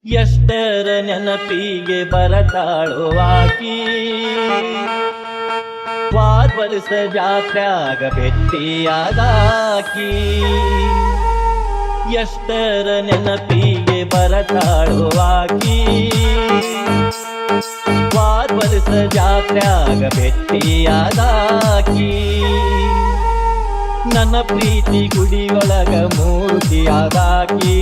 ಎಷ್ಟರ ನೆನಪಿಗೆ ಬರತಾಳೋ ಆಕಿ ವರ್ಷ ಜಾತ್ರ್ಯಾಗ ಭೆಟ್ಟಿಯಾದಾಕಿ ಎಷ್ಟರ ನೆನಪಿಗೆ ಬರತಾಳೋ ಆಕಿ ವರ್ಷ ಜಾತ್ರ್ಯಾಗ ಭೆಟ್ಟಿಯಾದಾಕಿ ನನ್ನ ಪ್ರೀತಿ ಗುಡಿಯೊಳಗ ಮೂರ್ತಿಯಾದಾಕಿ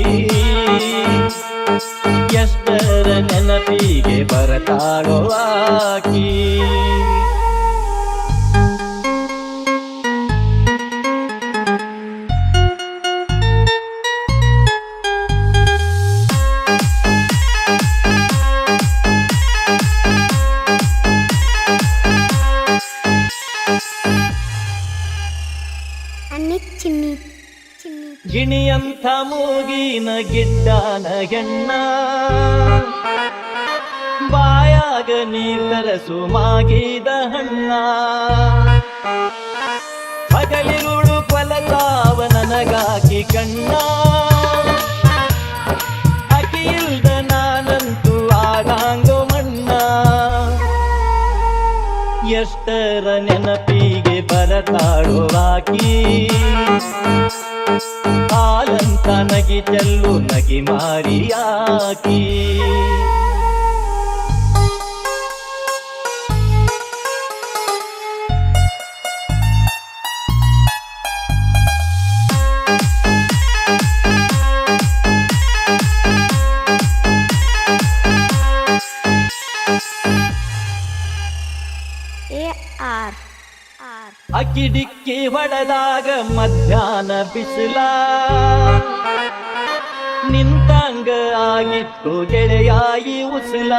ಎಷ್ಟರ ನೆನಪಿಗೆ ಬರತಾಳೋ ಆಕಿ ಗಿಣಿಯಂಥ ಮೂಗಿನ ಗಿಡ್ಡನ ಹೆಣ್ಣ ಬಾಯಾಗ ನೀರಸು ಮಾಗಿದ ಹಣ್ಣ ಹಗಲಿರುಳು ಕೊಲತಾವ ನನಗಾಕಿ ಕಣ್ಣ ಅಕಿಯಿಲ್ದ ನಾನಂತೂ ಆಗಾಂಗೋ ಮಣ್ಣ ಎಷ್ಟರ ನೆನಪಿಗೆ ಬರತಾಳೋ ಆಕಿ ಹಾಲಂತ ನಗಿ ಚೆಲ್ಲು ನಗಿ ಮಾರಿಯಾಕಿ ಅಕ್ಕಿ ಡಿಕ್ಕಿ ಹೊಡೆದಾಗ ಮಧ್ಯಾಹ್ನ ಬಿಸಿಲ ನಿಂತಂಗ ಆಗಿತ್ತು ಗೆಳೆಯಾಯಿ ಉಸಿಲ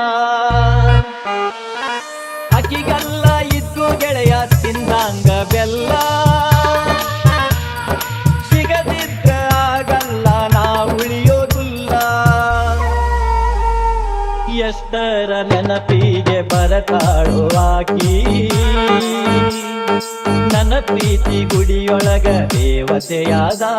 ಅಕ್ಕಿಗಲ್ಲ ಇದ್ದು ಗೆಳೆಯ ತಿಂದಂಗ ಬೆಲ್ಲ ಸಿಗದಿದ್ರ ಆಗಲ್ಲ ನಾ ಉಳಿಯೋದಿಲ್ಲ ಎಷ್ಟರ ನೆನಪಿಗೆ ಬರತಾಳೋ ಆಕಿ ನನ್ನ ಪ್ರೀತಿ ಗುಡಿಯೊಳಗ ದೇವತೆಯಾದಾಕಿ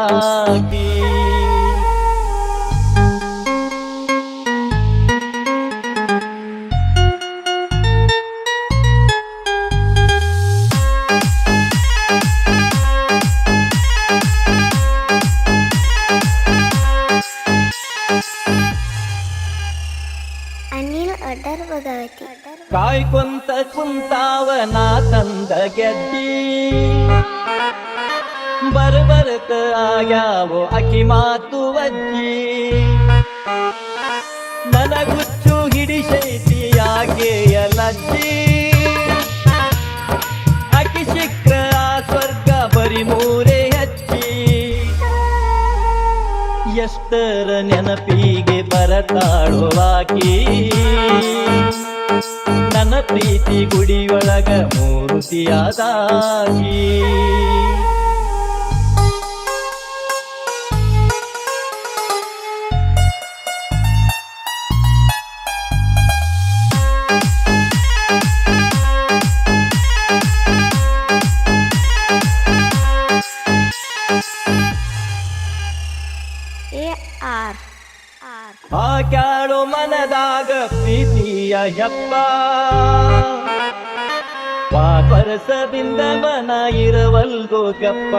ಕಾಯ್ಕೊಂತ ಕುಂತಾವ ನಾ ತಂದ ಗೆದ್ದಿ ಬರ್ಬರ್ತ ಆಗ್ಯಾವೋ ಅಕಿ ಮಾತು ಅಜ್ಜಿ ನನಗುಚ್ಚು ಹಿಡಿಸೈತಿ ಆಕೆಯ ಲಜ್ಜಿ ಅಕಿ ಸಿಕ್ರ ಆ ಸ್ವರ್ಗ ಬರಿ ಮೂರೇ ಹಚ್ಚಿ ಎಷ್ಟರ ನೆನಪಿಗೆ ಬರತಾಳೋ ಆಕಿ ನನ್ನ ಪ್ರೀತಿ ಗುಡಿಯೊಳಗ ಮೂರ್ತಿಯಾದಾಕಿ ಹಾಕ್ಯಾಳೋ ಮನದಾಗ ಪ್ರೀತಿಯ ಯಪ್ಪ ವಾಪರಸದಿಂದ ಮನ ಇರವಲ್ಗೋ ಗಪ್ಪ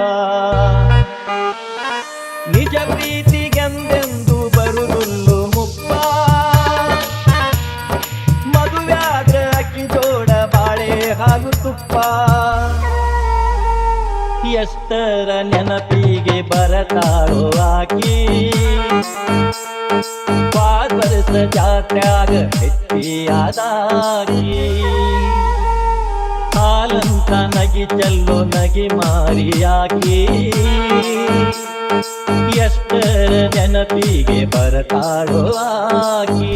ನಿಜ ಪ್ರೀತಿಗೆಂದೆಂದು ಬರುದುಲ್ಲು ಮುಪ್ಪ ಮದುವ್ಯಾದ್ರ ಅಕ್ಕಿ ಜೋಡ ಬಾಳೆ ಹಾಗೂ ತುಪ್ಪ ಎಷ್ಟರ ನೆನಪಿಗೆ ಬರತಾಳೋ ಆಕಿ ವರ್ಷ ಜಾತ್ರ್ಯಾಗ ಭೆಟ್ಟಿಯಾದಾಕಿ ಹಾಲಂತ ನಗಿ ಚೆಲ್ಲೋ ನಗಿ ಮಾರಿಯಾಕಿ ಎಷ್ಟರ ನೆನಪಿಗೆ ಬರತಾಳೋ ಆಕಿ